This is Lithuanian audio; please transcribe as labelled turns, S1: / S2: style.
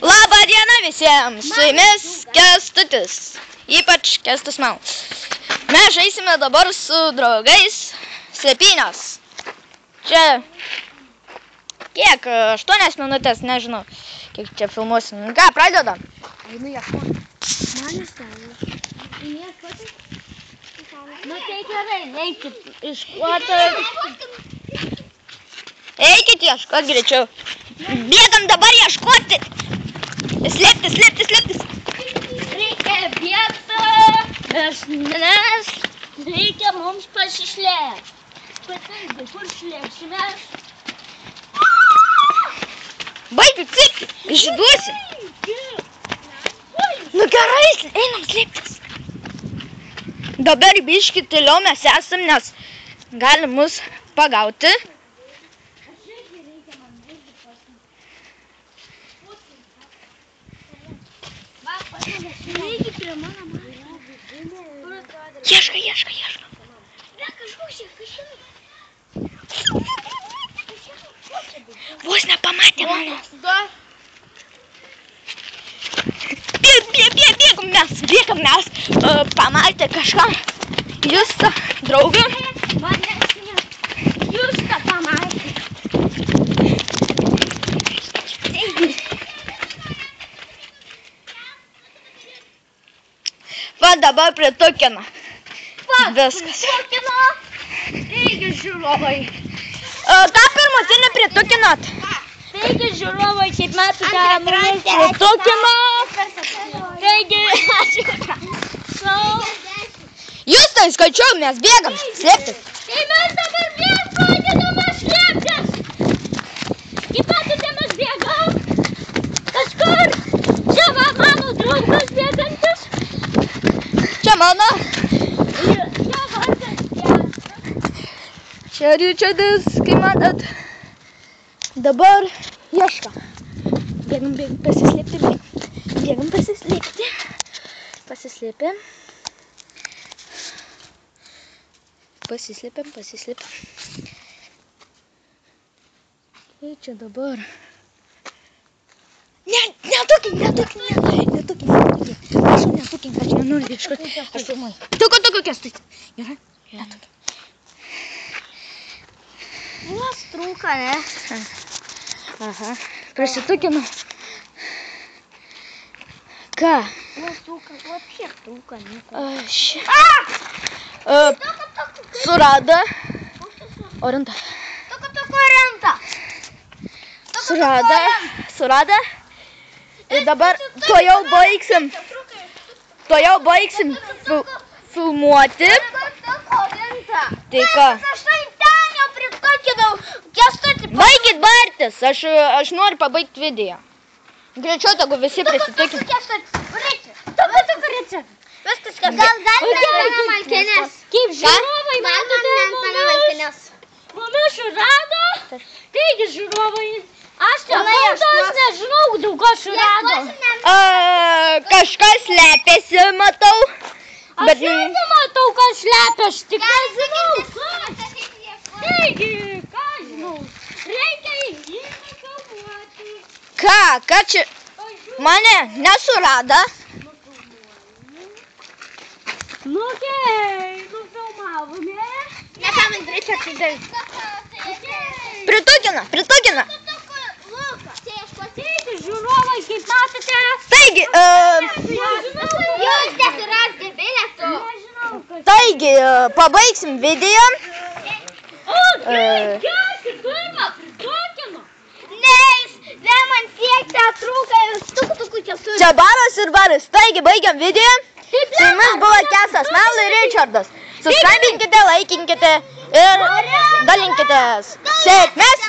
S1: Labą dieną visiems, su jumis Kęstutis, ypač Kęstus Mal. Mes žaisime dabar su draugais slėpynės. Čia kiek, 8 minutės, nežinau, kiek čia filmuosim. Ką, pradedam?
S2: Einu ieškoti. Man įstengė. Einu ieškoti? Nu tai gerai, eikit ieškoti.
S1: Eikit ieškoti greičiau. Bėgam dabar ieškoti. Slėptis.
S2: Reikia bėgti, nes reikia mums pasislėpti. Patingi, kur slėpsimės?
S1: Baikit cypti, išduosi. Nu gerai, einam slėptis. Dabar biškį tyliau mes esam, nes gali mus pagauti. Ieška. Vos nepamatė mano. Bėgam mes. Pamatė kažką. Justą, draugą.
S2: Justą pamatė.
S1: Va dabar pritukina. Viskas.
S2: Taigi žiūrovai.
S1: Ką pirmutinį pritukinat?
S2: Taigi žiūrovai, kaip matote, mumis pritukino. Taigi,
S1: Justai, skaičiau, mes bėgam. Slėptis.
S2: tai mes dabar vėl pradedame slėptis. Kaip matote, mes bėgam. Kažkur. Čia va mano draugas bėgantis.
S1: Čia mano.
S2: Čia vardas Kęstas.
S1: Čia Ričardas, kaip matot. Dabar ieška. Bėgam pasislėpti. Bėgam pasislėpti. Pasislėpėm. Tai čia dabar. Netukink. Prašau, netukink, aš nenoriu ieškoti. Aš filmuoju. Tuku, Kęstutis. Gerai? Netukink.
S2: Vos trūka, ne?
S1: Aha, prisitukinu. Ką?
S2: Vos trūka, вообще trūka, ne?
S1: Surado. Orienta.
S2: Tuku renta.
S1: Surado. Ir dabar to jau baigsim filmuoti. Tai ką?
S2: Aš tai ten jau pritukinau. Kęstutį.
S1: Baigit bartis, aš noriu pabaigti video. Greičiau, tegu visi prisitukina.
S2: Tuku Ričardas. Viskas, kad gal galime malkinės. Kaip žiūrovai, matote, mumis surado. Taigi žiūrovai, aš nežinau, daug ko surado.
S1: Kažkas slepiasi, matau.
S2: Aš irgi matau, kas slepia, aš tik nežinau. Taigi, ką žinau, reikia į jį nakamuoti.
S1: Ką čia? Mane nesurado.
S2: Nu okei, nufilmavome.
S1: Nesąmonė, Ričardai. Pritukina.
S2: Taigi, žiūrovai, kaip matote.
S1: Taigi,
S2: Jūs nesirasti bilietų. Nežinau, kas.
S1: taigi, pabaigsim video.
S2: Kęsti, pirmą pritukino. Ne, man tiek teatrūka ir tuku Kęstutis.
S1: Čia baras ir baras. Taigi, baigiam video. Su jumis buvo Kęstas Mal ir Ričardas. Subscribinkite, laikinkite ir dalinkitės. Sėkmės.